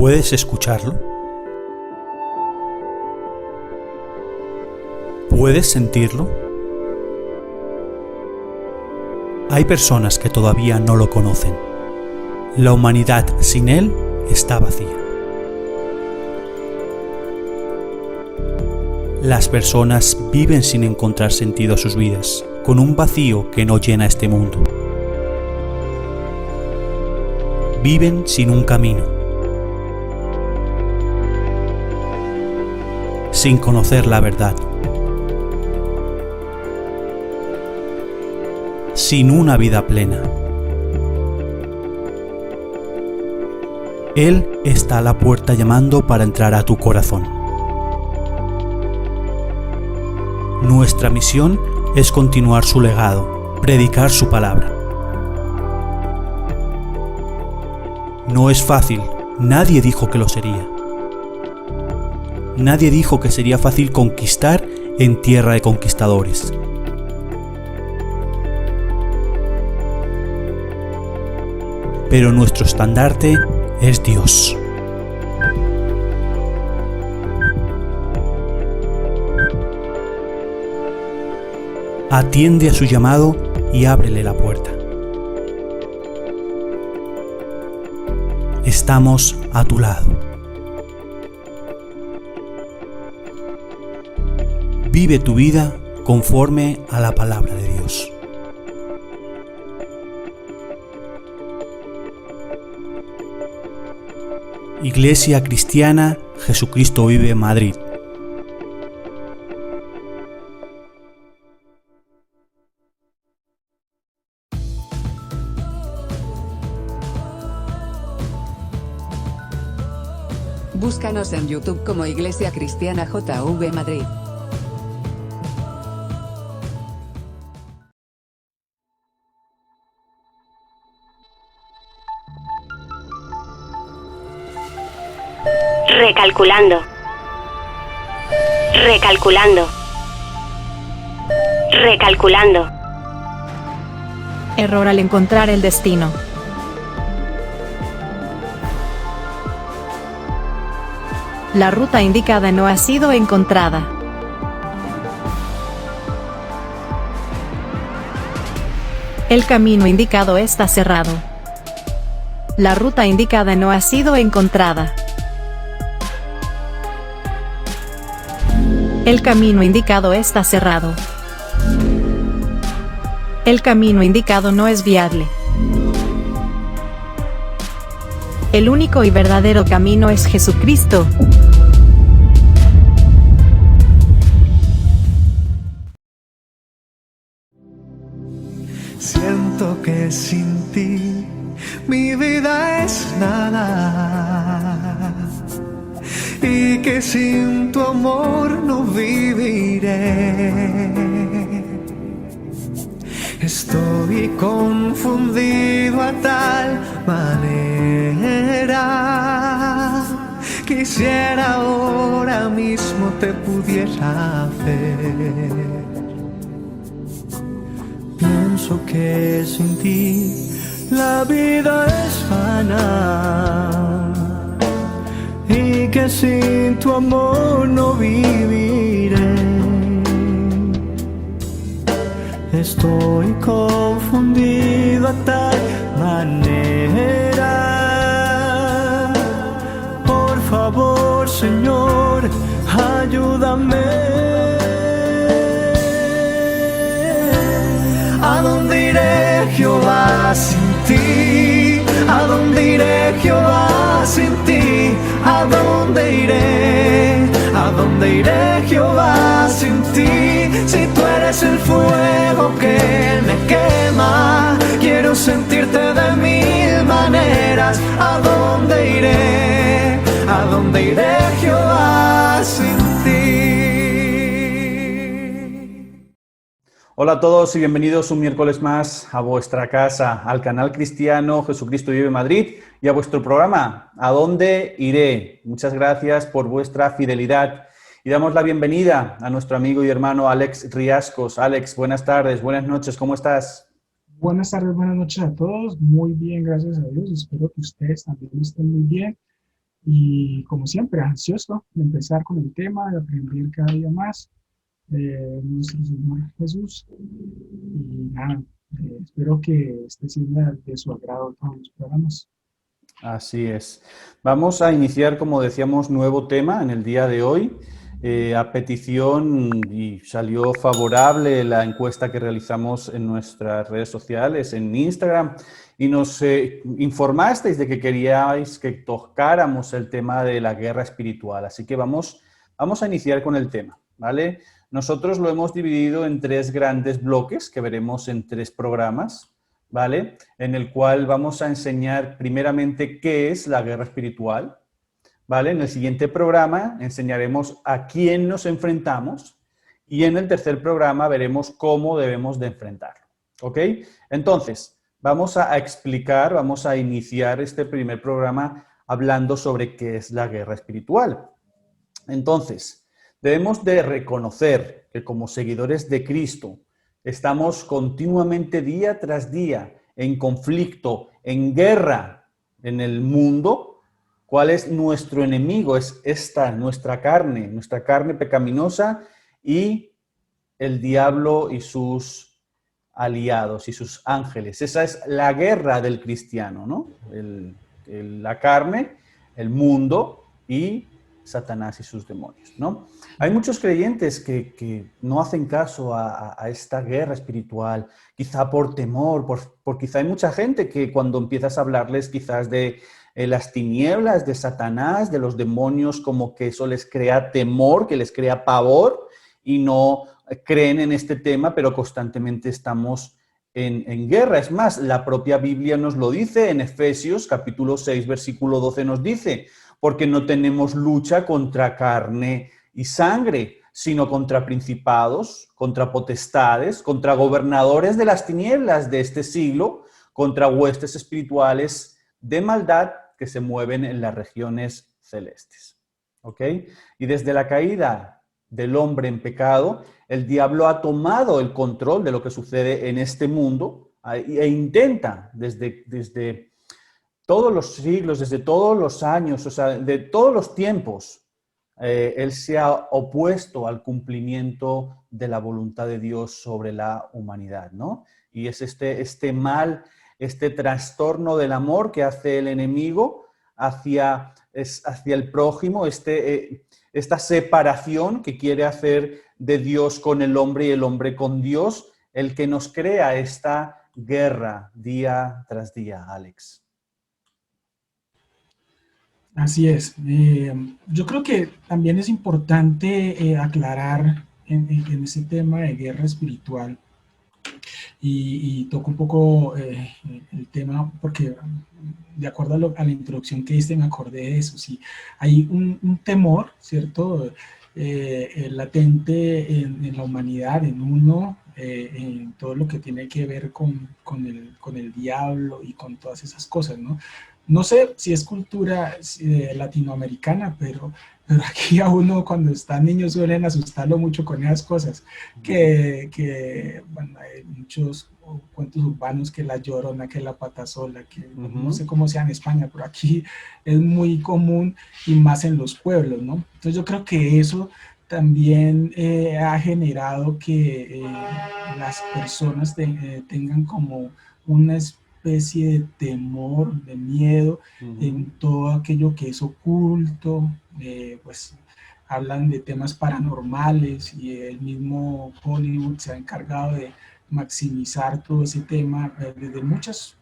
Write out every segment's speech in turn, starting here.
¿Puedes escucharlo? ¿Puedes sentirlo? Hay personas que todavía no lo conocen. La humanidad sin Él está vacía. Las personas viven sin encontrar sentido a sus vidas, con un vacío que no llena este mundo. Viven sin un camino, sin conocer la verdad, sin una vida plena. Él está a la puerta llamando para entrar a tu corazón. Nuestra misión es continuar su legado, predicar su palabra. No es fácil, nadie dijo que lo sería. Nadie dijo que sería fácil conquistar en tierra de conquistadores. Pero nuestro estandarte es Dios. Atiende a su llamado y ábrele la puerta. Estamos a tu lado. Vive tu vida conforme a la palabra de Dios. Iglesia Cristiana Jesucristo Vive Madrid. Búscanos en YouTube como Iglesia Cristiana JV Madrid. Recalculando. Recalculando. Recalculando. Error al encontrar el destino. La ruta indicada no ha sido encontrada. El camino indicado está cerrado. La ruta indicada no ha sido encontrada. El camino indicado está cerrado. El camino indicado no es viable. El único y verdadero camino es Jesucristo. Siento que sin ti mi vida es nada y que sin tu amor no viviré. Estoy confundido a tal manera. Quisiera ahora mismo te pudiera ver. Pienso que sin ti la vida es vana y que sin tu amor no viviré. Estoy confundido a tal manera. Por favor, Señor, ayúdame. ¿A dónde iré, Jehová, sin ti? ¿A dónde iré, Jehová, sin ti? ¿A dónde iré? ¿A dónde iré, Jehová, sin ti? Si tú eres el fuego que me quema, quiero sentirte de mil maneras. ¿A dónde iré? ¿A dónde iré, Jehová, sin ti? Hola a todos y bienvenidos un miércoles más a vuestra casa, al canal cristiano Jesucristo Vive Madrid y a vuestro programa ¿A dónde iré? Muchas gracias por vuestra fidelidad y damos la bienvenida a nuestro amigo y hermano Alex Riascos. Alex, buenas tardes, buenas noches, ¿cómo estás? Buenas tardes, buenas noches a todos. Muy bien, gracias a Dios. Espero que ustedes también estén muy bien. y como siempre, ansioso de empezar con el tema, de aprender cada día más de nuestro Señor Jesús. Y nada, espero que esté siendo de su agrado todos los programas. Así es. Vamos a iniciar, como decíamos, nuevo tema en el día de hoy. A petición, y salió favorable la encuesta que realizamos en nuestras redes sociales, en Instagram, y nos informasteis de que queríais que tocáramos el tema de la guerra espiritual. Así que vamos a iniciar con el tema, ¿vale? Nosotros lo hemos dividido en 3 grandes bloques que veremos en 3 programas, ¿vale? En el cual vamos a enseñar primeramente qué es la guerra espiritual, ¿vale? En el siguiente programa enseñaremos a quién nos enfrentamos y en el tercer programa veremos cómo debemos de enfrentarlo, ¿ok? Entonces, vamos a explicar, vamos a iniciar este primer programa hablando sobre qué es la guerra espiritual. Entonces, debemos de reconocer que como seguidores de Cristo estamos continuamente día tras día en conflicto, en guerra en el mundo. ¿Cuál es nuestro enemigo? Es esta, nuestra carne pecaminosa y el diablo y sus aliados y sus ángeles. Esa es la guerra del cristiano, ¿no? La carne, el mundo y Satanás y sus demonios, ¿no? Hay muchos creyentes que no hacen caso a esta guerra espiritual, quizá por temor, por quizá hay mucha gente que cuando empiezas a hablarles quizás de las tinieblas, de Satanás, de los demonios, como que eso les crea temor, que les crea pavor y no creen en este tema, pero constantemente estamos en guerra. Es más, la propia Biblia nos lo dice en Efesios capítulo 6, versículo 12 nos dice, porque no tenemos lucha contra carne y sangre, sino contra principados, contra potestades, contra gobernadores de las tinieblas de este siglo, contra huestes espirituales de maldad que se mueven en las regiones celestes. ¿Ok? Y desde la caída del hombre en pecado, el diablo ha tomado el control de lo que sucede en este mundo e intenta desde todos los siglos, desde todos los años, o sea, de todos los tiempos, él se ha opuesto al cumplimiento de la voluntad de Dios sobre la humanidad, ¿no? Y es este mal, este trastorno del amor que hace el enemigo hacia el prójimo, esta separación que quiere hacer de Dios con el hombre y el hombre con Dios, el que nos crea esta guerra día tras día, Alex. Así es. Yo creo que también es importante aclarar en ese tema de guerra espiritual y toco un poco el tema porque de acuerdo a la introducción que diste me acordé de eso. Sí, hay un temor, ¿cierto? Latente en la humanidad, en uno, en todo lo que tiene que ver con el diablo y con todas esas cosas, ¿no? No sé si es cultura latinoamericana, pero aquí a uno cuando está niño suelen asustarlo mucho con esas cosas, bueno, hay muchos cuentos urbanos, que la Llorona, que la Patasola, que no sé cómo sea en España, pero aquí es muy común y más en los pueblos, ¿no? Entonces yo creo que eso también ha generado que las personas tengan como una especie de temor, de miedo en todo aquello que es oculto, pues hablan de temas paranormales y el mismo Hollywood se ha encargado de maximizar todo ese tema desde muchas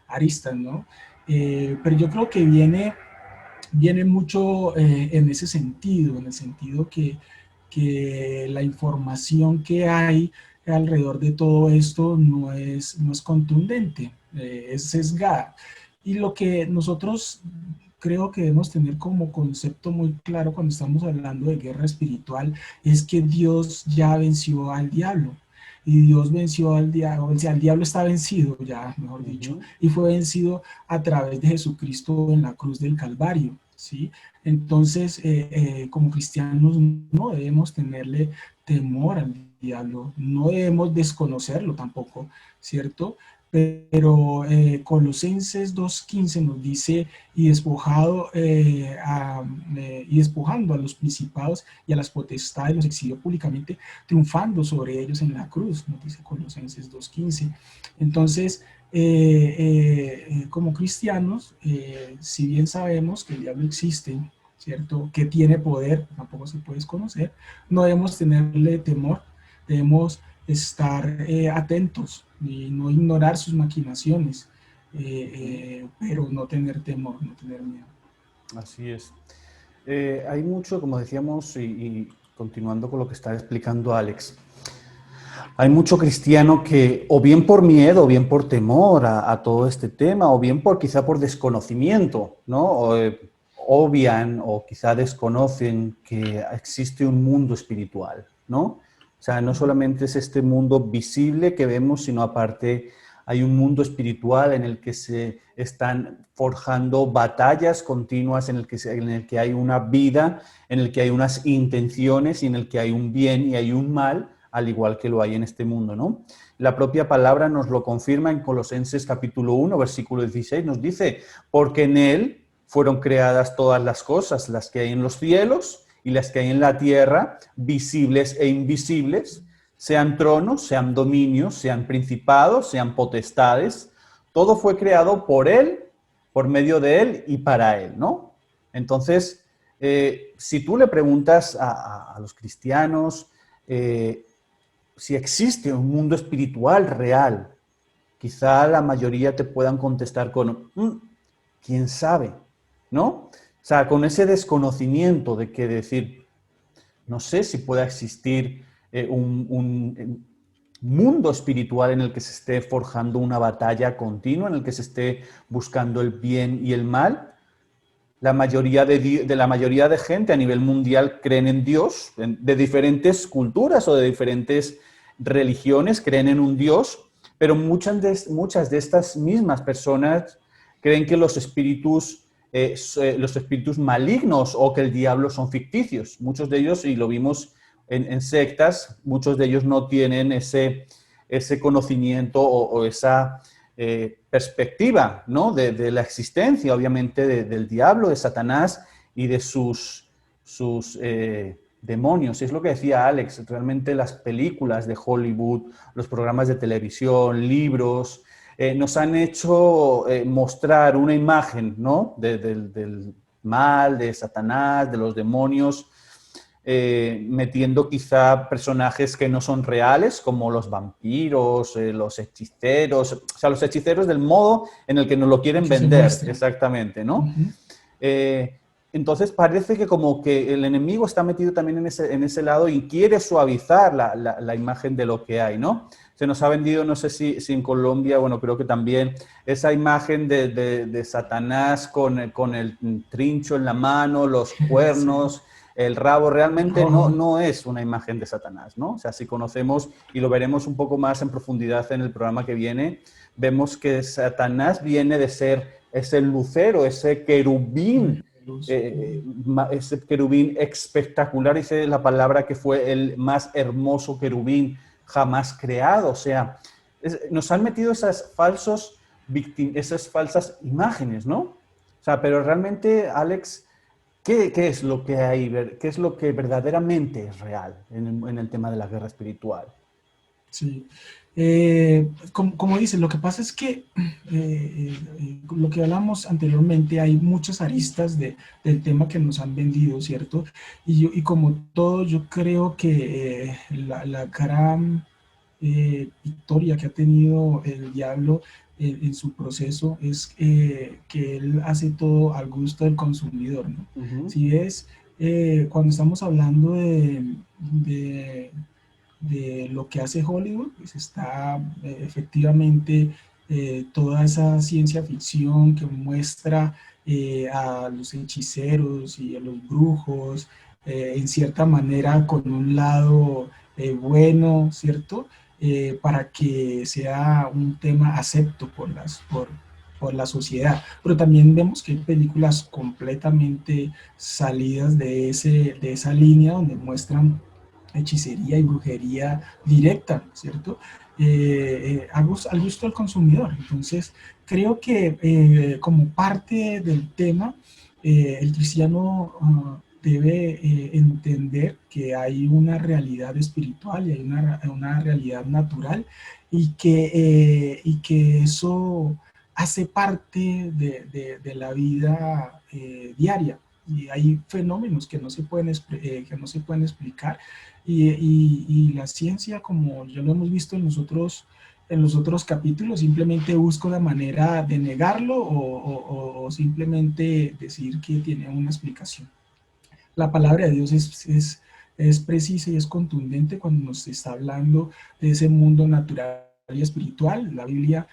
aristas, ¿no? Pero yo creo que viene mucho en ese sentido, en el sentido que la información que hay alrededor de todo esto no es contundente, es sesgada. Y lo que nosotros creo que debemos tener como concepto muy claro cuando estamos hablando de guerra espiritual es que Dios ya venció al diablo. Y Dios venció al diablo, o sea, el diablo está vencido ya, mejor dicho, y fue vencido a través de Jesucristo en la cruz del Calvario, ¿sí? Entonces, como cristianos no debemos tenerle temor al diablo, no debemos desconocerlo tampoco, ¿cierto? pero Colosenses 2:15 nos dice, y despojando a los principados y a las potestades, los exhibió públicamente, triunfando sobre ellos en la cruz, nos dice Colosenses 2:15. Entonces, como cristianos, si bien sabemos que el diablo existe, ¿cierto? Que tiene poder, tampoco se puede desconocer, no debemos tenerle temor, debemos estar atentos y no ignorar sus maquinaciones, pero no tener temor, no tener miedo. Así es. Hay mucho, como decíamos, y continuando con lo que está explicando Alex, hay mucho cristiano que o bien por miedo, o bien por temor a todo este tema, o bien quizá por desconocimiento, ¿no? Obvian o quizá desconocen que existe un mundo espiritual, ¿no? O sea, no solamente es este mundo visible que vemos, sino aparte hay un mundo espiritual en el que se están forjando batallas continuas, en el que hay una vida, en el que hay unas intenciones y en el que hay un bien y hay un mal, al igual que lo hay en este mundo, ¿no? La propia palabra nos lo confirma en Colosenses capítulo 1, versículo 16, nos dice, porque en él fueron creadas todas las cosas, las que hay en los cielos y las que hay en la tierra, visibles e invisibles, sean tronos, sean dominios, sean principados, sean potestades. Todo fue creado por él, por medio de él y para él, ¿no? Entonces, si tú le preguntas a los cristianos si existe un mundo espiritual real, quizá la mayoría te puedan contestar con ¿quién sabe? ¿No? O sea, con ese desconocimiento de que decir, no sé si pueda existir un mundo espiritual en el que se esté forjando una batalla continua, en el que se esté buscando el bien y el mal. La mayoría de gente a nivel mundial creen en Dios, de diferentes culturas o de diferentes religiones creen en un Dios, pero muchas de estas mismas personas creen que los espíritus malignos o que el diablo son ficticios. Muchos de ellos, y lo vimos en sectas, muchos de ellos no tienen ese conocimiento o esa perspectiva, ¿no? de la existencia, obviamente, del diablo, de Satanás y de sus demonios. Y es lo que decía Alex, realmente las películas de Hollywood, los programas de televisión, libros, nos han hecho mostrar una imagen, ¿no? del mal, de Satanás, de los demonios, metiendo quizá personajes que no son reales, como los vampiros, los hechiceros, o sea, los hechiceros del modo en el que nos lo quieren vender, exactamente, ¿no? Uh-huh. Entonces parece que como que el enemigo está metido también en ese lado y quiere suavizar la imagen de lo que hay, ¿no? Se nos ha vendido, no sé si en Colombia, bueno, creo que también, esa imagen de Satanás con el trincho en la mano, los cuernos, sí, el rabo. Realmente no es una imagen de Satanás, ¿no? O sea, si conocemos, y lo veremos un poco más en profundidad en el programa que viene, vemos que Satanás viene de ser ese lucero, ese querubín, ese querubín espectacular, dice la palabra que fue el más hermoso querubín jamás creado. O sea, nos han metido esas falsas imágenes, ¿no? O sea, pero realmente, Alex, ¿qué es lo que hay? ¿Qué es lo que verdaderamente es real en el tema de la guerra espiritual? Sí. Como dices, lo que pasa es que lo que hablamos anteriormente, hay muchas aristas del tema que nos han vendido, ¿cierto? Y como todo, yo creo que la gran victoria que ha tenido el diablo en su proceso es que él hace todo al gusto del consumidor, ¿no? Uh-huh. Si ves, cuando estamos hablando de lo que hace Hollywood, pues está efectivamente toda esa ciencia ficción que muestra a los hechiceros y a los brujos, en cierta manera con un lado bueno, ¿cierto? Para que sea un tema acepto por la sociedad. Pero también vemos que hay películas completamente salidas de esa línea donde muestran hechicería y brujería directa, ¿cierto? Al gusto del consumidor. Entonces, creo que como parte del tema, el cristiano debe entender que hay una realidad espiritual y hay una realidad natural y que eso hace parte de la vida diaria. Y hay fenómenos que no se pueden, que no se pueden explicar y la ciencia, como ya lo hemos visto en los otros capítulos, simplemente busca una manera de negarlo o simplemente decir que tiene una explicación. La palabra de Dios es precisa y es contundente cuando nos está hablando de ese mundo natural y espiritual. La Biblia,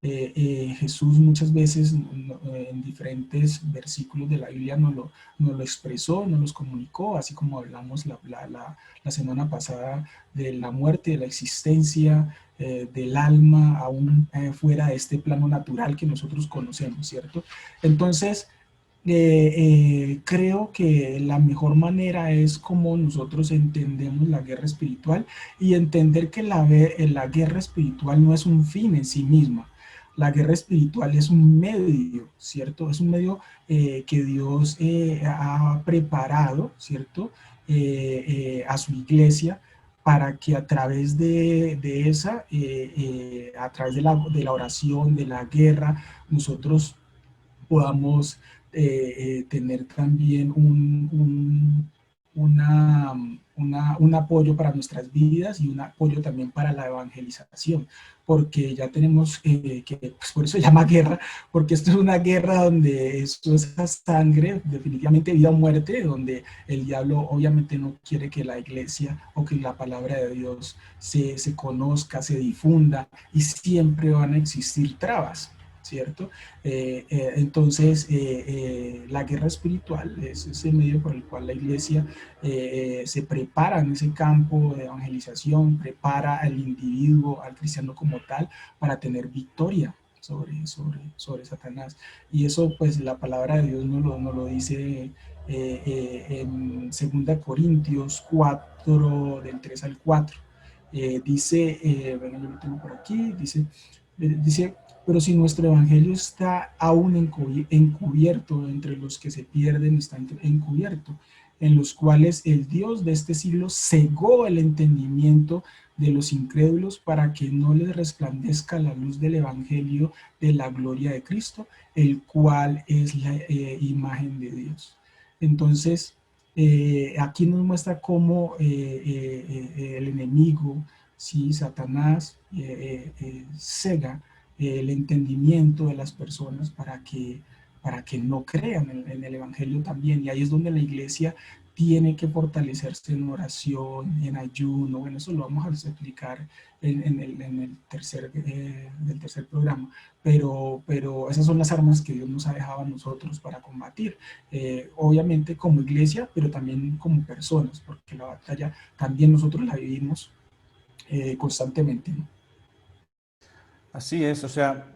Jesús muchas veces en diferentes versículos de la Biblia nos lo expresó, nos los comunicó, así como hablamos la semana pasada de la muerte, de la existencia del alma aún fuera de este plano natural que nosotros conocemos, ¿cierto? Entonces, creo que la mejor manera es como nosotros entendemos la guerra espiritual y entender que la guerra espiritual no es un fin en sí misma. La guerra espiritual es un medio, ¿cierto? Es un medio que Dios ha preparado, ¿cierto? A su iglesia para que a través de esa, a través de la oración, de la guerra, nosotros podamos tener también un apoyo para nuestras vidas y un apoyo también para la evangelización, porque ya tenemos pues por eso se llama guerra, porque esto es una guerra donde esto es sangre, definitivamente vida o muerte, donde el diablo obviamente no quiere que la iglesia o que la palabra de Dios se conozca, se difunda, y siempre van a existir trabas, ¿cierto? Entonces, la guerra espiritual es ese medio por el cual la iglesia se prepara en ese campo de evangelización, prepara al individuo, al cristiano como tal, para tener victoria sobre Satanás. Y eso, pues, la palabra de Dios nos lo dice en 2 Corintios 4, del 3 al 4. Dice, bueno, yo lo tengo por aquí, dice, pero si nuestro evangelio está aún encubierto, entre los que se pierden está encubierto, en los cuales el Dios de este siglo cegó el entendimiento de los incrédulos para que no les resplandezca la luz del evangelio de la gloria de Cristo, el cual es la imagen de Dios. Entonces, aquí nos muestra cómo el enemigo, sí, Satanás, cega el entendimiento de las personas para que no crean en el evangelio también. Y ahí es donde la iglesia tiene que fortalecerse en oración, en ayuno. Bueno, eso lo vamos a explicar en el tercer programa. Pero esas son las armas que Dios nos ha dejado a nosotros para combatir. Obviamente como iglesia, pero también como personas, porque la batalla también nosotros la vivimos constantemente, ¿no? Así es, o sea,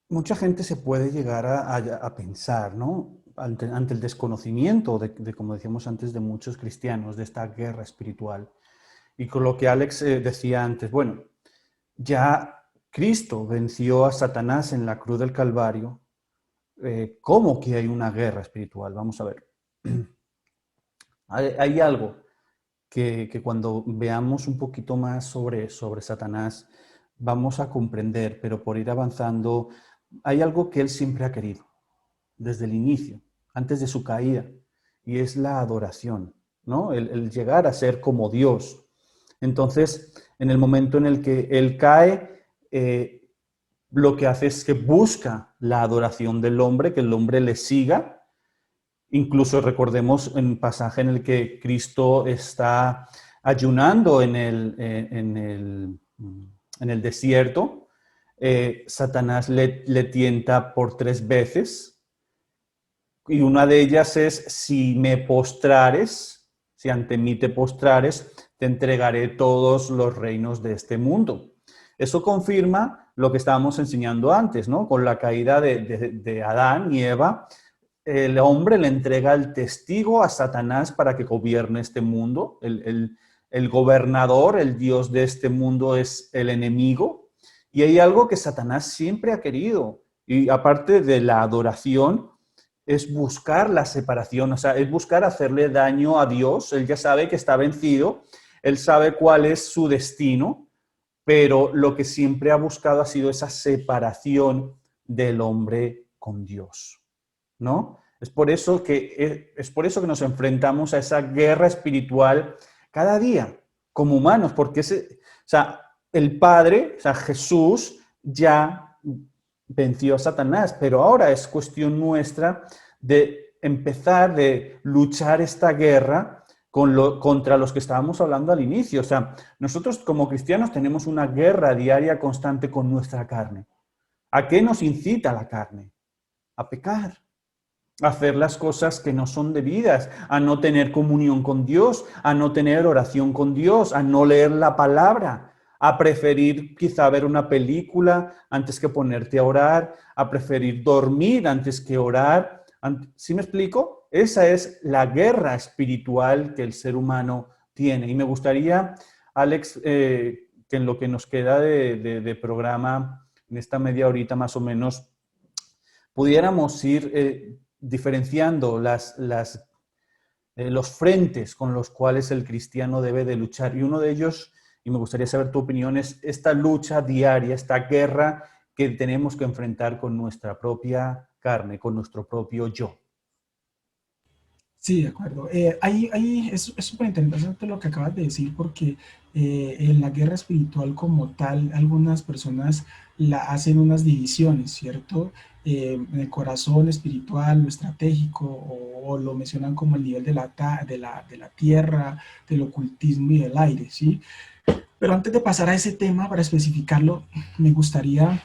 mucha gente se puede llegar a pensar, ¿no? Ante el desconocimiento de, como decíamos antes, de muchos cristianos, de esta guerra espiritual. Y con lo que Alex decía antes, bueno, ya Cristo venció a Satanás en la cruz del Calvario. ¿Cómo que hay una guerra espiritual? Vamos a ver. Hay algo que cuando veamos un poquito más sobre Satanás, vamos a comprender, pero por ir avanzando, hay algo que él siempre ha querido, desde el inicio, antes de su caída, y es la adoración, ¿no? El llegar a ser como Dios. Entonces, en el momento en el que él cae, lo que hace es que busca la adoración del hombre, que el hombre le siga. Incluso recordemos en un pasaje en el que Cristo está ayunando en el desierto, Satanás le tienta por 3 veces, y una de ellas es: si me postrares, si ante mí te postrares, te entregaré todos los reinos de este mundo. Eso confirma lo que estábamos enseñando antes, ¿no? Con la caída de Adán y Eva, el hombre le entrega el testigo a Satanás para que gobierne este mundo. Él el gobernador, el Dios de este mundo es el enemigo. Y hay algo que Satanás siempre ha querido. Y aparte de la adoración, es buscar la separación, o sea, es buscar hacerle daño a Dios. Él ya sabe que está vencido, él sabe cuál es su destino, pero lo que siempre ha buscado ha sido esa separación del hombre con Dios, ¿no? Es por eso que nos enfrentamos a esa guerra espiritual cada día, como humanos, porque el Padre, o sea, Jesús, ya venció a Satanás, pero ahora es cuestión nuestra de empezar, de luchar esta guerra contra los que estábamos hablando al inicio. O sea, nosotros como cristianos tenemos una guerra diaria constante con nuestra carne. ¿A qué nos incita la carne? A pecar, a hacer las cosas que no son debidas, a no tener comunión con Dios, a no tener oración con Dios, a no leer la palabra, a preferir quizá ver una película antes que ponerte a orar, a preferir dormir antes que orar. ¿Sí me explico? Esa es la guerra espiritual que el ser humano tiene. Y me gustaría, Alex, que en lo que nos queda de programa, en esta media horita más o menos, pudiéramos ir diferenciando los frentes con los cuales el cristiano debe de luchar. Y uno de ellos, y me gustaría saber tu opinión, es esta lucha diaria, esta guerra que tenemos que enfrentar con nuestra propia carne, con nuestro propio yo. Sí, de acuerdo. Es súper interesante lo que acabas de decir porque en la guerra espiritual como tal, algunas personas hacen unas divisiones, ¿cierto? En el corazón espiritual, lo estratégico, o lo mencionan como el nivel de la tierra, del ocultismo y del aire, ¿sí? Pero antes de pasar a ese tema, para especificarlo, me gustaría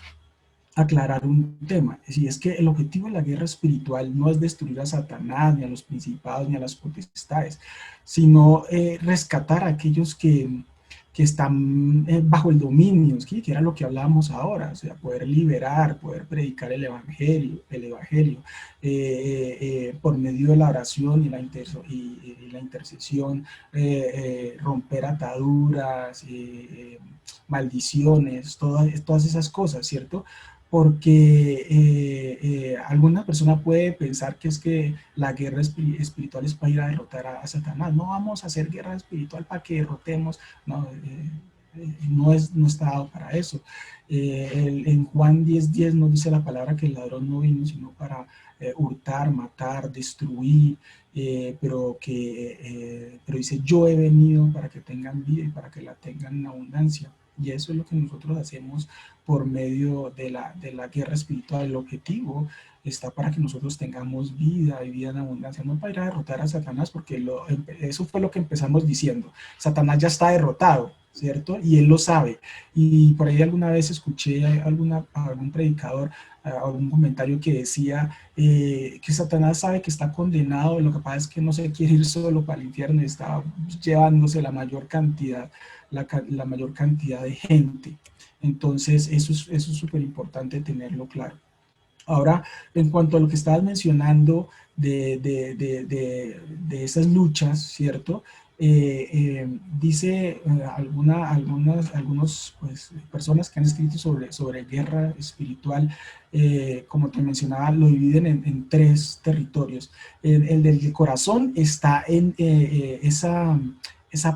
aclarar un tema, y es que el objetivo de la guerra espiritual no es destruir a Satanás, ni a los principados, ni a las potestades, sino rescatar a aquellos que están bajo el dominio, ¿sí? Que era lo que hablábamos ahora, o sea, poder liberar, poder predicar el evangelio por medio de la oración y la intercesión, romper ataduras, maldiciones, todas esas cosas, ¿cierto? Porque alguna persona puede pensar que es que la guerra espiritual es para ir a derrotar a Satanás. No vamos a hacer guerra espiritual para que derrotemos, no, no está dado para eso. En Juan 10:10 nos dice la palabra que el ladrón no vino sino para hurtar, matar, destruir, pero dice, yo he venido para que tengan vida y para que la tengan en abundancia. Y eso es lo que nosotros hacemos por medio de la guerra espiritual. El objetivo está para que nosotros tengamos vida y vida en abundancia, no para ir a derrotar a Satanás, porque eso fue lo que empezamos diciendo. Satanás ya está derrotado, ¿cierto? Y él lo sabe. Y por ahí alguna vez escuché a algún predicador, algún comentario que decía que Satanás sabe que está condenado, lo que pasa es que no se quiere ir solo para el infierno, está llevándose la mayor cantidad de gente. Entonces eso es súper importante tenerlo claro. Ahora, en cuanto a lo que estabas mencionando de esas luchas, ¿cierto? Dice algunas pues, personas que han escrito sobre guerra espiritual, como te mencionaba, lo dividen en 3 territorios. El del corazón está en esa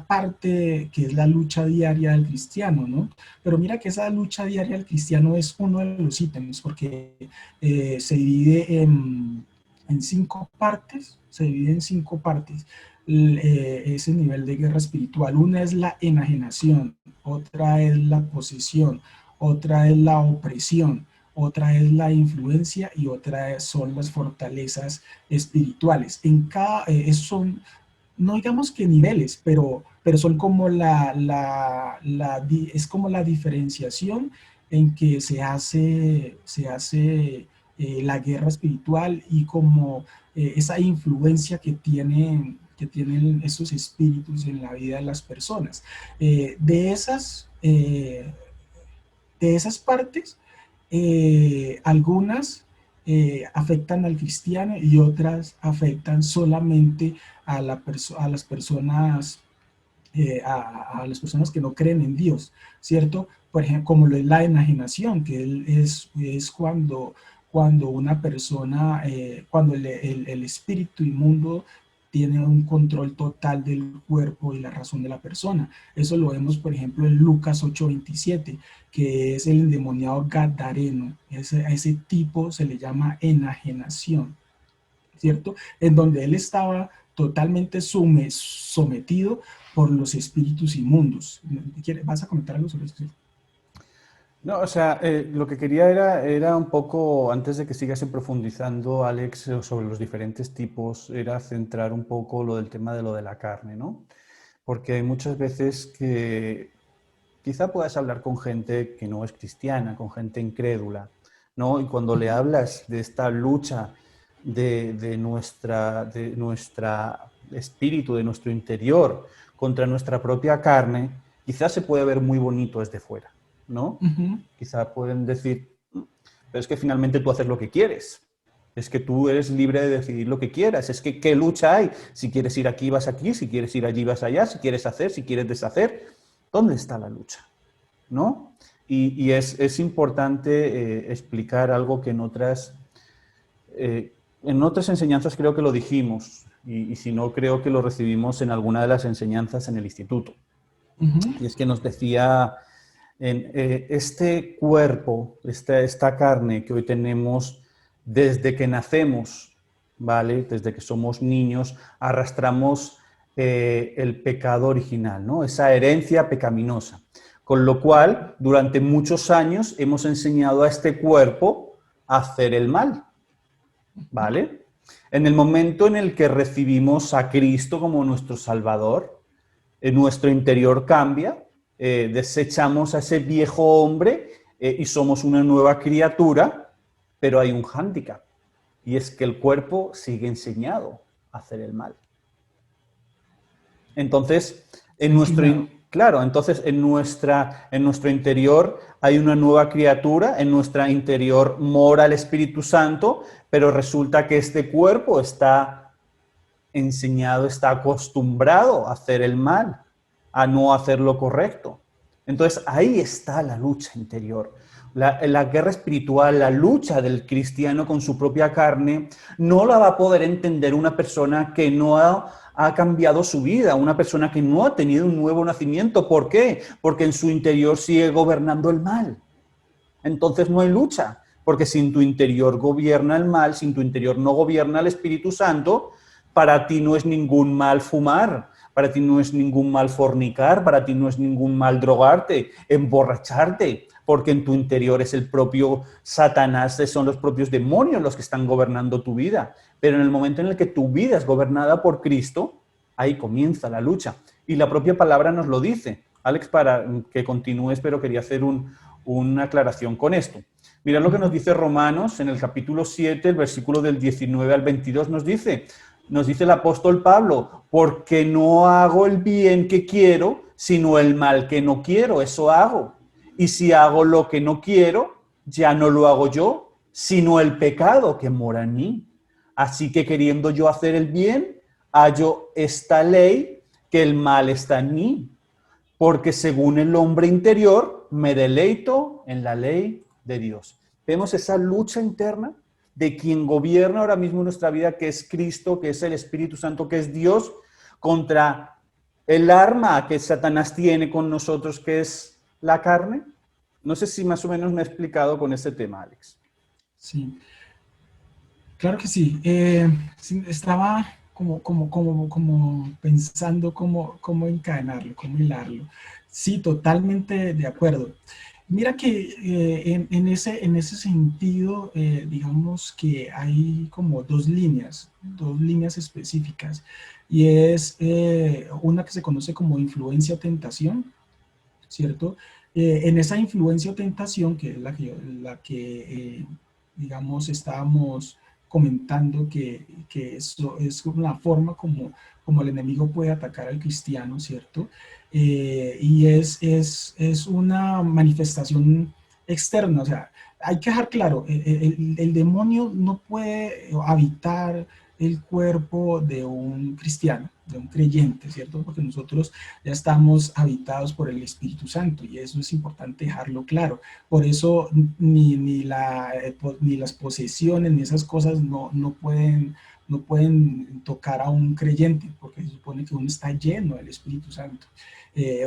parte que es la lucha diaria del cristiano, ¿no? Pero mira que esa lucha diaria del cristiano es uno de los ítems, porque se divide en 5 partes, ese nivel de guerra espiritual. Una es la enajenación, otra es la posesión, otra es la opresión, otra es la influencia y otra son las fortalezas espirituales. En cada, son, no digamos que niveles, pero son como es como la diferenciación en que se hace la guerra espiritual y como esa influencia que tienen esos espíritus en la vida de las personas. De esas partes, algunas afectan al cristiano y otras afectan solamente a las personas a las personas que no creen en Dios, ¿cierto? Por ejemplo, como lo es la enajenación, que es cuando una persona, cuando el espíritu inmundo tiene un control total del cuerpo y la razón de la persona. Eso lo vemos, por ejemplo, en Lucas 8:27, que es el endemoniado gadareno. A ese tipo se le llama enajenación, ¿cierto? En donde él estaba totalmente sometido por los espíritus inmundos. ¿Vas a comentar algo sobre eso? No, o sea, lo que quería era un poco, antes de que sigas profundizando, Alex, sobre los diferentes tipos, era centrar un poco lo del tema de lo de la carne, ¿no? Porque hay muchas veces que quizá puedas hablar con gente que no es cristiana, con gente incrédula, ¿no? Y cuando le hablas de esta lucha de nuestra espíritu, de nuestro interior, contra nuestra propia carne, quizás se puede ver muy bonito desde fuera, ¿no? Quizá pueden decir, pero es que finalmente tú haces lo que quieres. Es que tú eres libre de decidir lo que quieras. Es que ¿qué lucha hay? Si quieres ir aquí, vas aquí. Si quieres ir allí, vas allá. Si quieres hacer, si quieres deshacer. ¿Dónde está la lucha? ¿No? Y es importante explicar algo que en otras enseñanzas creo que lo dijimos. Y si no, creo que lo recibimos en alguna de las enseñanzas en el instituto. Y es que nos decía... este cuerpo, esta carne que hoy tenemos desde que nacemos, ¿vale? Desde que somos niños, arrastramos el pecado original, ¿no? Esa herencia pecaminosa. Con lo cual, durante muchos años hemos enseñado a este cuerpo a hacer el mal, ¿vale? En el momento en el que recibimos a Cristo como nuestro Salvador, nuestro interior cambia. Desechamos a ese viejo hombre y somos una nueva criatura, pero hay un hándicap, y es que el cuerpo sigue enseñado a hacer el mal. Entonces, en nuestro interior hay una nueva criatura, en nuestro interior mora el Espíritu Santo, pero resulta que este cuerpo está enseñado, está acostumbrado a hacer el mal, a no hacer lo correcto. Entonces ahí está la lucha interior, la guerra espiritual, la lucha del cristiano con su propia carne. No la va a poder entender una persona que no ha cambiado su vida, una persona que no ha tenido un nuevo nacimiento. ¿Por qué? Porque en su interior sigue gobernando el mal. Entonces no hay lucha, porque si en tu interior gobierna el mal, si en tu interior no gobierna el Espíritu Santo, para ti no es ningún mal fumar, para ti no es ningún mal fornicar, para ti no es ningún mal drogarte, emborracharte, porque en tu interior es el propio Satanás, son los propios demonios los que están gobernando tu vida. Pero en el momento en el que tu vida es gobernada por Cristo, ahí comienza la lucha. Y la propia palabra nos lo dice. Alex, para que continúes, pero quería hacer una aclaración con esto. Mirad lo que nos dice Romanos en el capítulo 7, el versículo del 19 al 22, nos dice el apóstol Pablo, porque no hago el bien que quiero, sino el mal que no quiero, eso hago. Y si hago lo que no quiero, ya no lo hago yo, sino el pecado que mora en mí. Así que queriendo yo hacer el bien, hallo esta ley, que el mal está en mí. Porque según el hombre interior, me deleito en la ley de Dios. Vemos esa lucha interna de quien gobierna ahora mismo nuestra vida, que es Cristo, que es el Espíritu Santo, que es Dios, contra el arma que Satanás tiene con nosotros, que es la carne. No sé si más o menos me he explicado con este tema, Alex. Sí, claro que sí. Estaba como pensando cómo encadenarlo, cómo hilarlo. Sí, totalmente de acuerdo. Mira que en ese sentido, digamos que hay como dos líneas específicas, y es una que se conoce como influencia o tentación, ¿cierto? En esa influencia o tentación, que es la que digamos, estábamos comentando que eso es una forma como el enemigo puede atacar al cristiano, ¿cierto? Y es una manifestación externa. O sea, hay que dejar claro, el demonio no puede habitar el cuerpo de un cristiano, de un creyente, ¿cierto? Porque nosotros ya estamos habitados por el Espíritu Santo y eso es importante dejarlo claro. Por eso ni las posesiones ni esas cosas no pueden tocar a un creyente, porque se supone que uno está lleno del Espíritu Santo.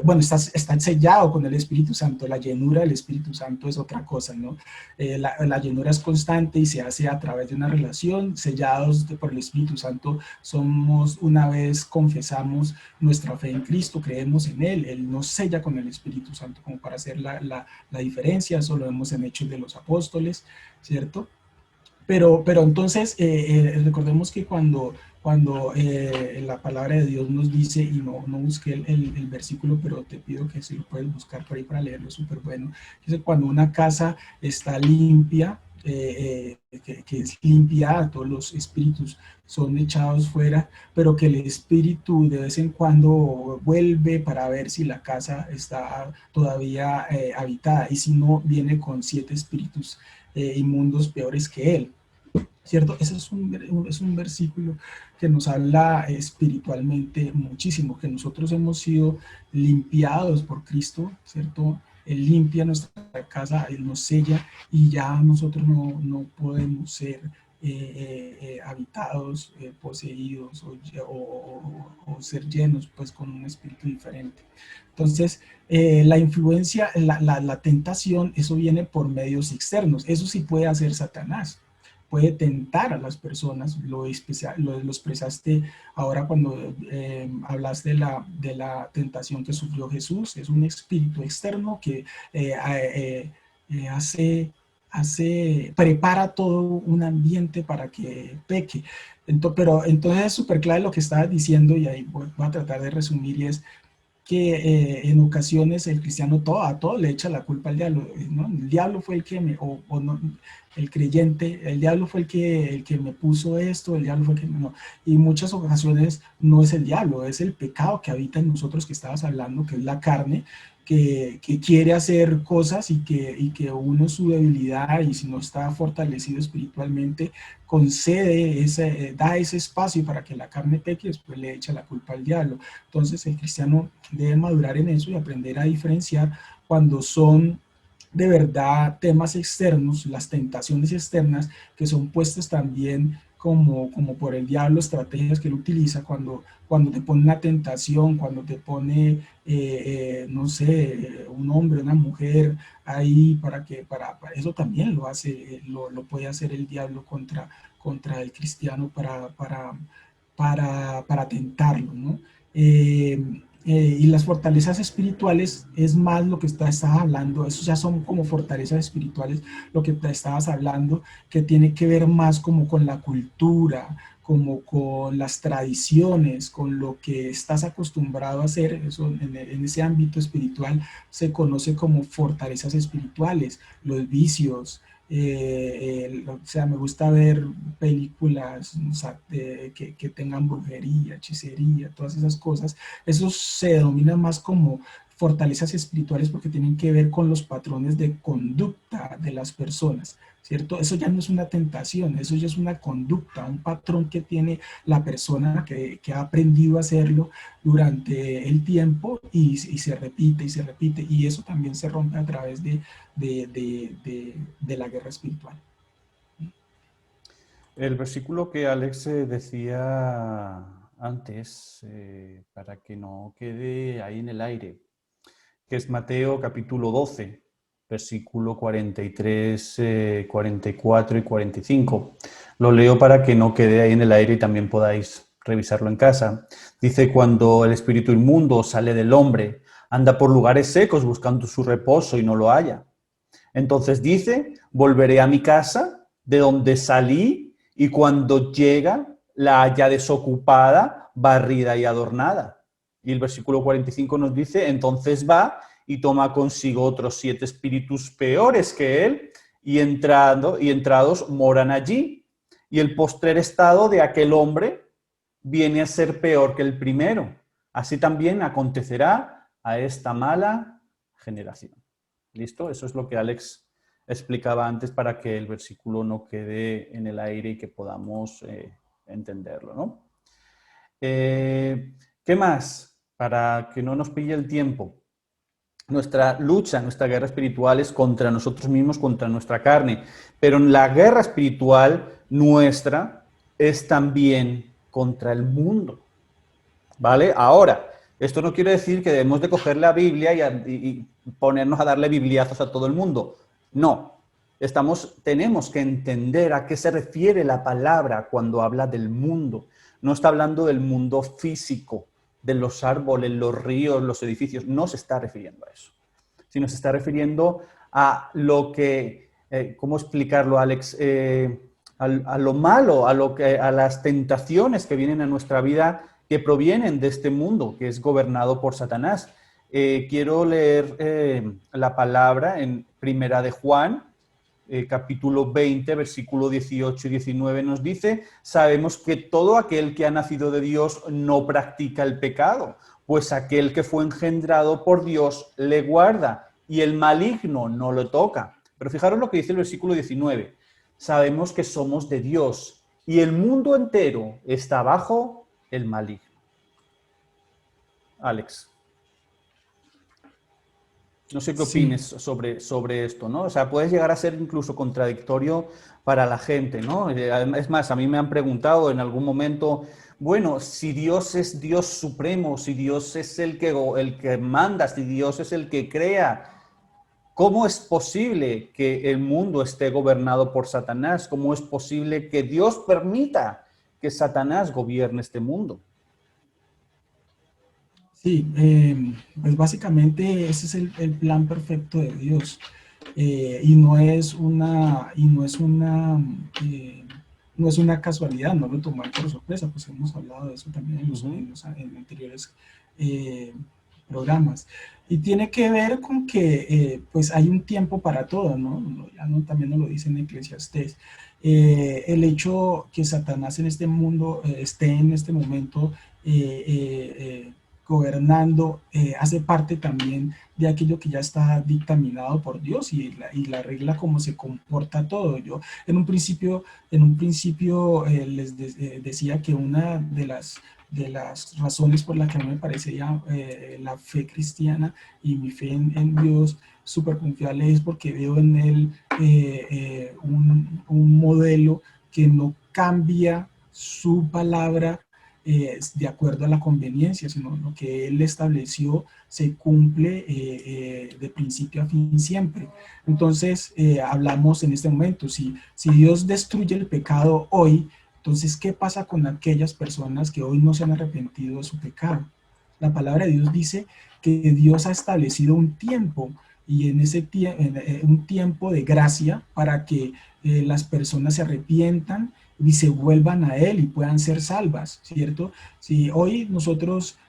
Bueno, está sellado con el Espíritu Santo. La llenura del Espíritu Santo es otra cosa, ¿no? La llenura es constante y se hace a través de una relación. Sellados por el Espíritu Santo somos, una vez confesamos nuestra fe en Cristo, creemos en Él nos sella con el Espíritu Santo como para hacer la diferencia. Eso lo vemos en Hechos de los Apóstoles, ¿cierto? Pero entonces recordemos que cuando la palabra de Dios nos dice, y no busqué el versículo, pero te pido que si lo puedes buscar por ahí para leerlo, es súper bueno. Dice, cuando una casa está limpia, que es limpiada, todos los espíritus son echados fuera, pero que el espíritu de vez en cuando vuelve para ver si la casa está todavía habitada, y si no, viene con 7 espíritus inmundos peores que él, ¿cierto? Ese es un versículo que nos habla espiritualmente muchísimo, que nosotros hemos sido limpiados por Cristo, ¿cierto? Él limpia nuestra casa, Él nos sella y ya nosotros no podemos ser habitados, poseídos o ser llenos pues con un espíritu diferente. Entonces, la influencia, la tentación, eso viene por medios externos. Eso sí puede hacer Satanás. Puede tentar a las personas, lo expresaste ahora cuando hablaste de la tentación que sufrió Jesús. Es un espíritu externo que prepara todo un ambiente para que peque. Pero entonces es súper clave lo que estabas diciendo, y ahí voy a tratar de resumir, y es que en ocasiones el cristiano a todo le echa la culpa al diablo, ¿no? El diablo fue el que no, el creyente, el diablo fue el que me puso esto, el diablo fue el que no. Y muchas ocasiones no es el diablo, es el pecado que habita en nosotros, que estabas hablando, que es la carne, que quiere hacer cosas y que uno, su debilidad, y si no está fortalecido espiritualmente, da ese espacio para que la carne peque y después le echa la culpa al diablo. Entonces el cristiano debe madurar en eso y aprender a diferenciar cuando son de verdad temas externos, las tentaciones externas que son puestas también como por el diablo, estrategias que él utiliza cuando te pone una tentación, cuando te pone, no sé, un hombre, una mujer ahí para eso también lo hace, lo puede hacer el diablo contra el cristiano para tentarlo, ¿no? Y las fortalezas espirituales es más lo que estabas hablando, esos ya son como fortalezas espirituales, lo que te estabas hablando, que tiene que ver más como con la cultura, como con las tradiciones, con lo que estás acostumbrado a hacer. Eso en ese ámbito espiritual se conoce como fortalezas espirituales, los vicios. O sea, me gusta ver películas, o sea, que tengan brujería, hechicería, todas esas cosas. Eso se denomina más como fortalezas espirituales porque tienen que ver con los patrones de conducta de las personas, ¿cierto? Eso ya no es una tentación, eso ya es una conducta, un patrón que tiene la persona que ha aprendido a hacerlo durante el tiempo y se repite, y eso también se rompe a través de la guerra espiritual. El versículo que Alex decía antes, para que no quede ahí en el aire, que es Mateo capítulo 12, versículo 43, 44 y 45. Lo leo para que no quede ahí en el aire y también podáis revisarlo en casa. Dice: cuando el espíritu inmundo sale del hombre, anda por lugares secos buscando su reposo y no lo halla. Entonces dice: volveré a mi casa de donde salí, y cuando llega la halla desocupada, barrida y adornada. Y el versículo 45 nos dice: entonces va y toma consigo otros 7 espíritus peores que él, y entrados moran allí. Y el postrer estado de aquel hombre viene a ser peor que el primero. Así también acontecerá a esta mala generación. ¿Listo? Eso es lo que Alex explicaba antes, para que el versículo no quede en el aire y que podamos entenderlo, ¿no? ¿Qué más? Para que no nos pille el tiempo. Nuestra lucha, nuestra guerra espiritual es contra nosotros mismos, contra nuestra carne. Pero la guerra espiritual nuestra es también contra el mundo. ¿Vale? Ahora, esto no quiere decir que debemos de coger la Biblia y ponernos a darle bibliazos a todo el mundo. No. Tenemos que entender a qué se refiere la palabra cuando habla del mundo. No está hablando del mundo físico, de los árboles, los ríos, los edificios. No se está refiriendo a eso. Sino se está refiriendo a lo que, ¿cómo explicarlo, Alex? A lo malo, a las tentaciones que vienen a nuestra vida, que provienen de este mundo, que es gobernado por Satanás. Quiero leer la palabra en Primera de Juan, capítulo 20, versículo 18 y 19, nos dice: sabemos que todo aquel que ha nacido de Dios no practica el pecado, pues aquel que fue engendrado por Dios le guarda y el maligno no lo toca. Pero fijaros lo que dice el versículo 19. Sabemos que somos de Dios y el mundo entero está bajo el maligno. Alex. No sé qué opines sobre esto, ¿no? O sea, puedes llegar a ser incluso contradictorio para la gente, ¿no? Es más, a mí me han preguntado en algún momento, bueno, si Dios es Dios supremo, si Dios es el que manda, si Dios es el que crea, ¿cómo es posible que el mundo esté gobernado por Satanás? ¿Cómo es posible que Dios permita que Satanás gobierne este mundo? Sí, pues básicamente ese es el plan perfecto de Dios, y no es una casualidad, no lo tomar por sorpresa, pues hemos hablado de eso también en anteriores programas. Y tiene que ver con que pues hay un tiempo para todo, ¿no? También nos lo dice en Eclesiastés. El hecho que Satanás en este mundo esté en este momento gobernando, hace parte también de aquello que ya está dictaminado por Dios y la regla como se comporta todo. Yo en un principio les decía que una de las razones por las que a mí me parecía la fe cristiana y mi fe en Dios súper confiable es porque veo en él un modelo que no cambia su palabra de acuerdo a la conveniencia, sino lo que él estableció se cumple de principio a fin siempre. Entonces, hablamos en este momento, si Dios destruye el pecado hoy, entonces, ¿qué pasa con aquellas personas que hoy no se han arrepentido de su pecado? La palabra de Dios dice que Dios ha establecido un tiempo, y en ese un tiempo de gracia para que las personas se arrepientan y se vuelvan a Él y puedan ser salvas, ¿cierto? Si hoy nosotros,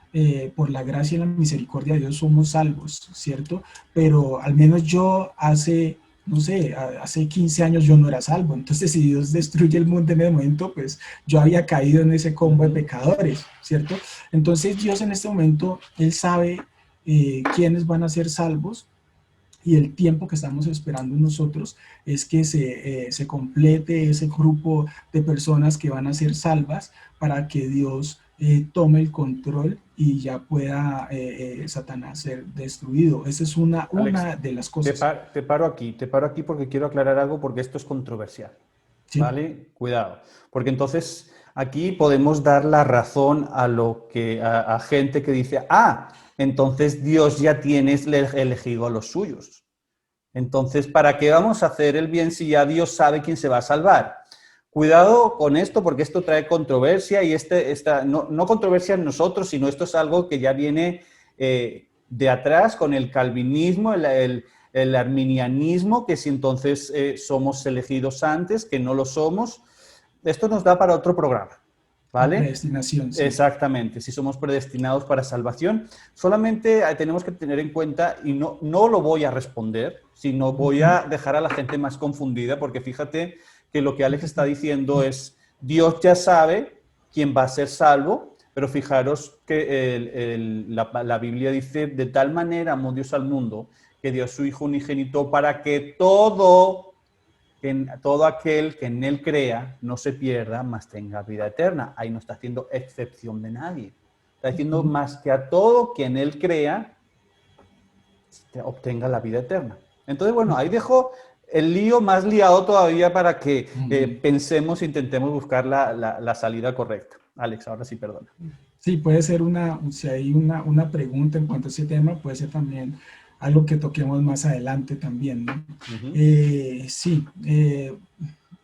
por la gracia y la misericordia de Dios, somos salvos, ¿cierto? Pero al menos yo hace 15 años yo no era salvo. Entonces, si Dios destruye el mundo en ese momento, pues yo había caído en ese combo de pecadores, ¿cierto? Entonces, Dios en este momento, Él sabe quiénes van a ser salvos. Y el tiempo que estamos esperando nosotros es que se complete ese grupo de personas que van a ser salvas para que Dios tome el control y ya pueda Satanás ser destruido. Esa es una de las cosas. Te paro aquí porque quiero aclarar algo, porque esto es controversial. ¿Sí? ¿Vale? Cuidado. Porque entonces aquí podemos dar la razón a gente que dice, entonces Dios ya tiene elegido a los suyos. Entonces, ¿para qué vamos a hacer el bien si ya Dios sabe quién se va a salvar? Cuidado con esto, porque esto trae controversia y no controversia en nosotros, sino esto es algo que ya viene de atrás con el calvinismo, el arminianismo, que si entonces somos elegidos antes, que no lo somos. Esto nos da para otro programa. ¿Vale? Predestinación. Sí. Exactamente, si somos predestinados para salvación. Solamente tenemos que tener en cuenta, y no lo voy a responder, sino voy a dejar a la gente más confundida, porque fíjate que lo que Alex está diciendo es, Dios ya sabe quién va a ser salvo, pero fijaros que la Biblia dice, de tal manera amó Dios al mundo, que dio a su Hijo unigénito para que todo todo aquel que en él crea no se pierda, mas tenga vida eterna. Ahí no está haciendo excepción de nadie. Está diciendo más que a todo que en él crea obtenga la vida eterna. Entonces, bueno, ahí dejo el lío más liado todavía para que pensemos e intentemos buscar la salida correcta. Alex, ahora sí, perdona. Sí, puede ser si hay una pregunta en cuanto a ese tema, puede ser también algo que toquemos más adelante también, ¿no? Sí,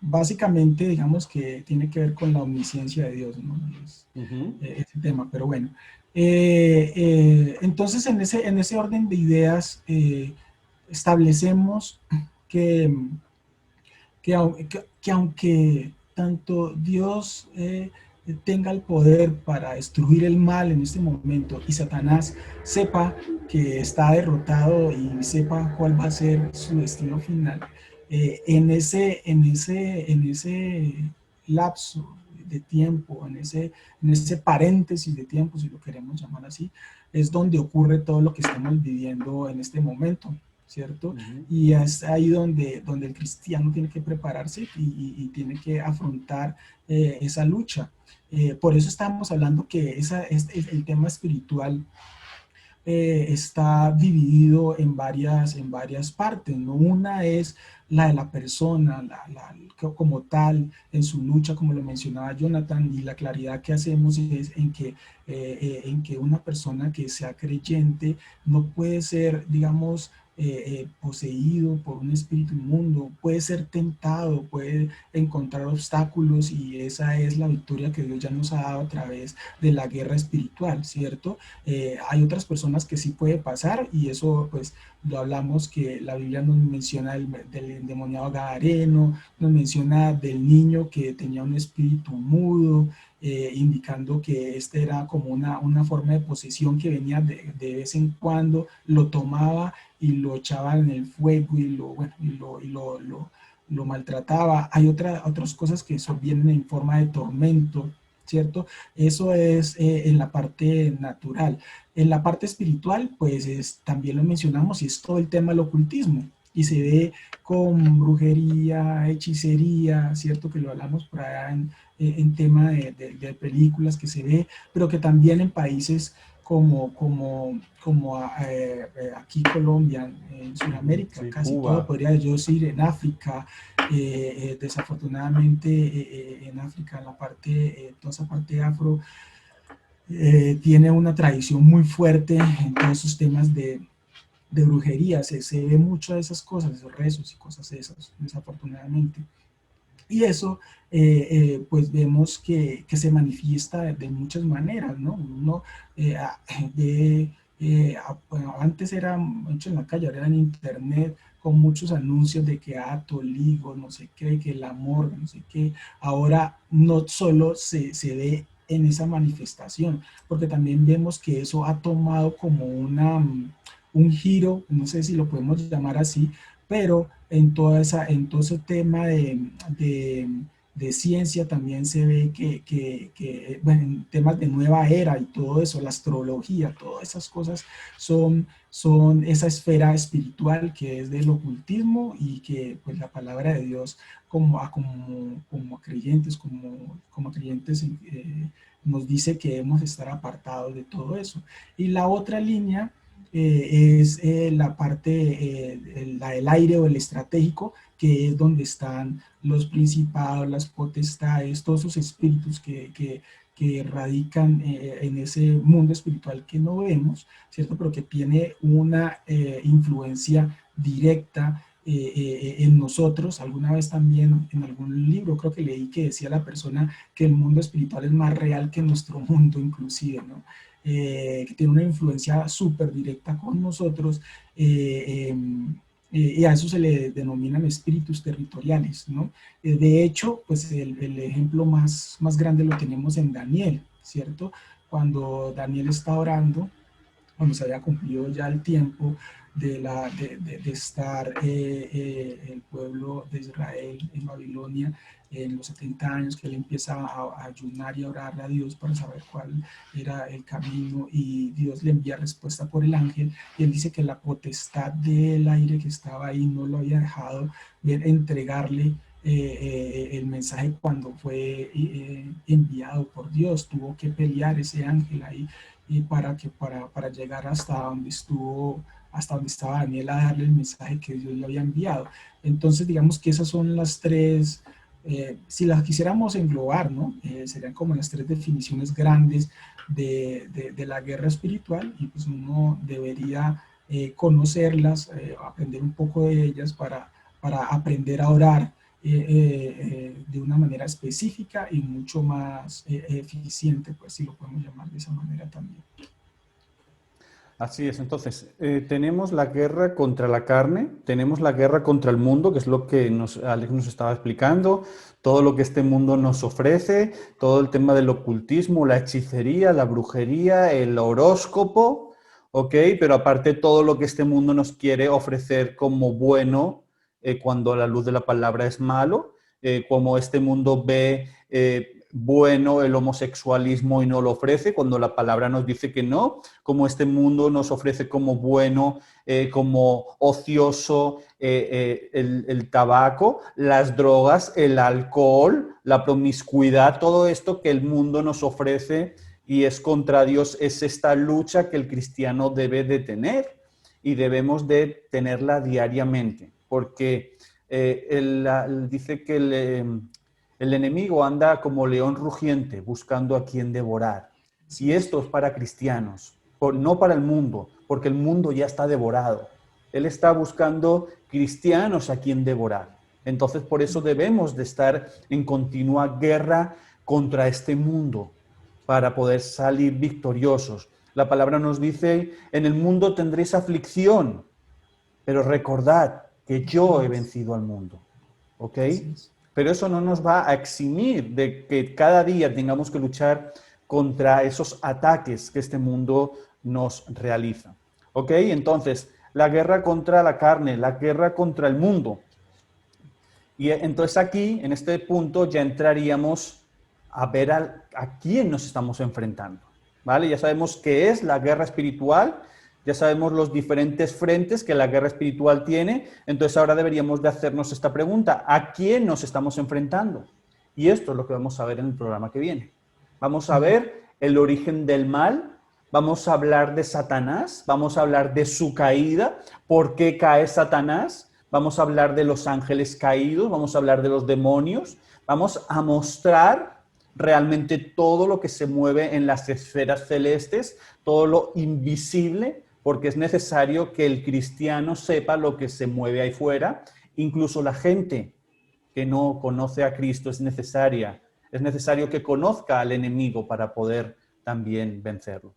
básicamente digamos que tiene que ver con la omnisciencia de Dios, ¿no? Ese tema, pero bueno. Entonces, en ese orden de ideas, establecemos que aunque tanto Dios tenga el poder para destruir el mal en este momento y Satanás sepa que está derrotado y sepa cuál va a ser su destino final, en ese lapso de tiempo, en ese paréntesis de tiempo, si lo queremos llamar así, es donde ocurre todo lo que estamos viviendo en este momento, ¿cierto? Y es ahí donde el cristiano tiene que prepararse y tiene que afrontar esa lucha. Por eso estamos hablando que el tema espiritual está dividido en varias partes, ¿no? Una es la de la persona, como tal, en su lucha, como lo mencionaba Jonathan, y la claridad que hacemos es en que una persona que sea creyente no puede ser, digamos, poseído por un espíritu inmundo, puede ser tentado, puede encontrar obstáculos, y esa es la victoria que Dios ya nos ha dado a través de la guerra espiritual, ¿cierto? Hay otras personas que sí puede pasar, y eso pues lo hablamos, que la Biblia nos menciona del endemoniado gadareno, nos menciona del niño que tenía un espíritu mudo, indicando que este era como una forma de posesión que venía de vez en cuando, lo tomaba y lo echaba en el fuego y lo maltrataba. Hay otras cosas que vienen en forma de tormento, ¿cierto? Eso es en la parte natural. En la parte espiritual, pues también lo mencionamos, y es todo el tema del ocultismo, y se ve con brujería, hechicería, ¿cierto? Que lo hablamos por allá en tema de películas que se ve, pero que también en países como aquí Colombia, en Sudamérica, sí, casi Cuba. todo, podría yo decir, en África, desafortunadamente en África, en la parte, toda esa parte afro, tiene una tradición muy fuerte en todos esos temas de brujería, se ve mucho de esas cosas, esos rezos y cosas de esas, desafortunadamente. Y eso, pues vemos que se manifiesta de muchas maneras, ¿no? Uno bueno, antes era mucho en la calle, ahora en internet, con muchos anuncios de que Toligo, no sé qué, que el amor, no sé qué. Ahora no solo se ve en esa manifestación, porque también vemos que eso ha tomado como un giro, no sé si lo podemos llamar así, pero en todo ese tema de ciencia también se ve que bueno, en temas de nueva era y todo eso, la astrología, todas esas cosas son esa esfera espiritual que es del ocultismo, y que pues la palabra de Dios como creyentes, nos dice que debemos estar apartados de todo eso. Y la otra línea es la parte, la del aire o el estratégico, que es donde están los principados, las potestades, todos esos espíritus que radican en ese mundo espiritual que no vemos, ¿cierto? Pero que tiene una influencia directa en nosotros. Alguna vez también en algún libro creo que leí que decía la persona que el mundo espiritual es más real que nuestro mundo inclusive, ¿no? Que tiene una influencia súper directa con nosotros, y a eso se le denominan espíritus territoriales, ¿no? De hecho, pues el ejemplo más grande lo tenemos en Daniel, ¿cierto? Cuando Daniel está orando cuando se había cumplido ya el tiempo de estar el pueblo de Israel en Babilonia, en los 70 años, que él empieza a ayunar y a orar a Dios para saber cuál era el camino, y Dios le envía respuesta por el ángel, y él dice que la potestad del aire que estaba ahí no lo había dejado ver, entregarle el mensaje cuando fue enviado por Dios. Tuvo que pelear ese ángel ahí para llegar hasta donde estaba Daniel, a darle el mensaje que Dios le había enviado. Entonces, digamos que esas son las tres, si las quisiéramos englobar, ¿no? Serían como las tres definiciones grandes de la guerra espiritual, y pues uno debería conocerlas, aprender un poco de ellas para aprender a orar de una manera específica y mucho más eficiente, pues si lo podemos llamar de esa manera también. Así es, entonces, tenemos la guerra contra la carne, tenemos la guerra contra el mundo, que es lo que Alex nos estaba explicando, todo lo que este mundo nos ofrece, todo el tema del ocultismo, la hechicería, la brujería, el horóscopo, ¿ok? Pero aparte todo lo que este mundo nos quiere ofrecer como bueno, cuando a la luz de la palabra es malo, como este mundo ve bueno el homosexualismo y no lo ofrece, cuando la palabra nos dice que no, como este mundo nos ofrece como bueno, como ocioso, el tabaco, las drogas, el alcohol, la promiscuidad, todo esto que el mundo nos ofrece y es contra Dios, es esta lucha que el cristiano debe de tener y debemos de tenerla diariamente, porque dice que el enemigo anda como león rugiente buscando a quien devorar. Y esto es para cristianos, no para el mundo, porque el mundo ya está devorado. Él está buscando cristianos a quien devorar. Entonces, por eso debemos de estar en continua guerra contra este mundo para poder salir victoriosos. La palabra nos dice, en el mundo tendréis aflicción, pero recordad que yo he vencido al mundo. ¿Ok? Pero eso no nos va a eximir de que cada día tengamos que luchar contra esos ataques que este mundo nos realiza. ¿Ok? Entonces, la guerra contra la carne, la guerra contra el mundo. Y entonces aquí, en este punto, ya entraríamos a ver a quién nos estamos enfrentando. ¿Vale? Ya sabemos qué es la guerra espiritual, ya sabemos los diferentes frentes que la guerra espiritual tiene, entonces ahora deberíamos de hacernos esta pregunta, ¿a quién nos estamos enfrentando? Y esto es lo que vamos a ver en el programa que viene. Vamos a ver el origen del mal, vamos a hablar de Satanás, vamos a hablar de su caída, por qué cae Satanás, vamos a hablar de los ángeles caídos, vamos a hablar de los demonios, vamos a mostrar realmente todo lo que se mueve en las esferas celestes, todo lo invisible, porque es necesario que el cristiano sepa lo que se mueve ahí fuera. Incluso la gente que no conoce a Cristo es necesario que conozca al enemigo para poder también vencerlo.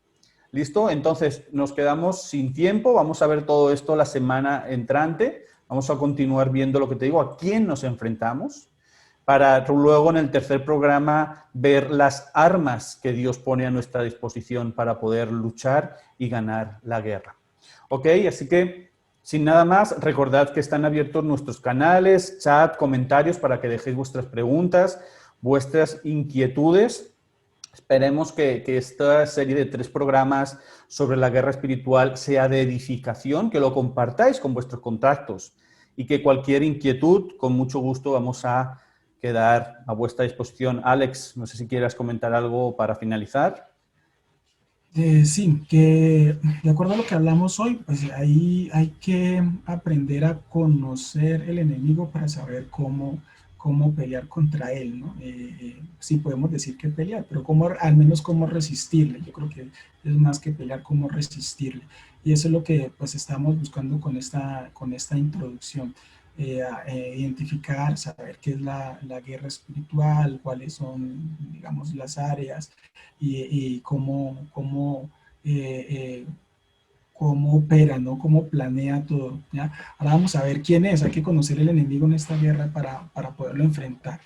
¿Listo? Entonces nos quedamos sin tiempo, vamos a ver todo esto la semana entrante, vamos a continuar viendo lo que te digo, a quién nos enfrentamos, para luego en el tercer programa ver las armas que Dios pone a nuestra disposición para poder luchar y ganar la guerra. ¿Ok? Así que, sin nada más, recordad que están abiertos nuestros canales, chat, comentarios para que dejéis vuestras preguntas, vuestras inquietudes. Esperemos que esta serie de 3 programas sobre la guerra espiritual sea de edificación, que lo compartáis con vuestros contactos y que cualquier inquietud, con mucho gusto vamos a quedar a vuestra disposición. Alex, no sé si quieras comentar algo para finalizar. Sí, que de acuerdo a lo que hablamos hoy, pues ahí hay que aprender a conocer el enemigo para saber cómo pelear contra él, ¿no? Sí podemos decir que pelear, pero al menos cómo resistirle. Yo creo que es más que pelear, cómo resistirle. Y eso es lo que pues estamos buscando con esta introducción. Identificar, saber qué es la guerra espiritual, cuáles son, digamos, las áreas y cómo opera, ¿no? Cómo planea todo, ¿ya? Ahora vamos a ver quién es, hay que conocer el enemigo en esta guerra para poderlo enfrentar.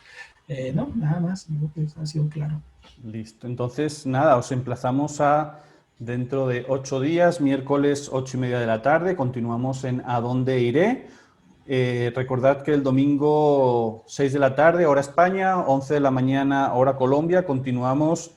No, nada más, digo que eso ha sido claro. Listo, entonces nada, os emplazamos a Dentro de 8 días, miércoles 8:30 de la tarde, continuamos en ¿A dónde iré? Recordad que el domingo 6 de la tarde, hora España, 11 de la mañana, hora Colombia, continuamos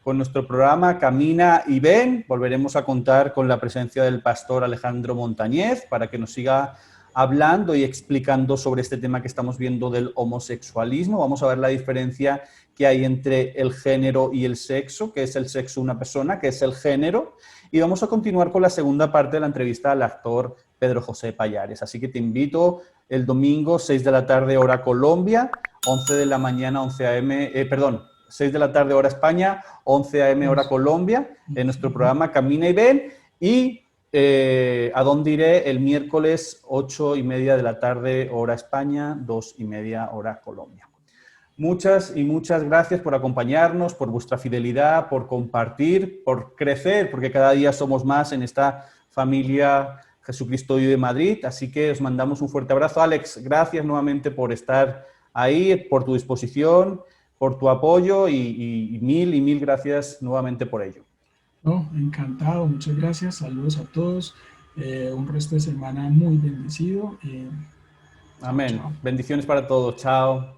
con nuestro programa Camina y Ven. Volveremos a contar con la presencia del pastor Alejandro Montañez para que nos siga hablando y explicando sobre este tema que estamos viendo del homosexualismo. Vamos a ver la diferencia que hay entre el género y el sexo, que es el sexo de una persona, que es el género. Y vamos a continuar con la segunda parte de la entrevista al actor Pedro José Pallares. Así que te invito el domingo, 6 de la tarde, hora Colombia, 11 de la mañana, 11 a.m., 6 de la tarde, hora España, 11 a.m., hora Colombia, en nuestro programa Camina y Ven. Y ¿A dónde iré? El miércoles, 8:30 de la tarde, hora España, 2:30, hora Colombia. Muchas y muchas gracias por acompañarnos, por vuestra fidelidad, por compartir, por crecer, porque cada día somos más en esta familia Jesucristo Vive Madrid. Así que os mandamos un fuerte abrazo. Alex, gracias nuevamente por estar ahí, por tu disposición, por tu apoyo y mil gracias nuevamente por ello. No, encantado, muchas gracias, saludos a todos, un resto de semana muy bendecido. Amén. Chao. Bendiciones para todos. Chao.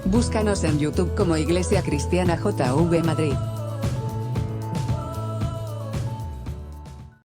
Búscanos en YouTube como Iglesia Cristiana JV Madrid.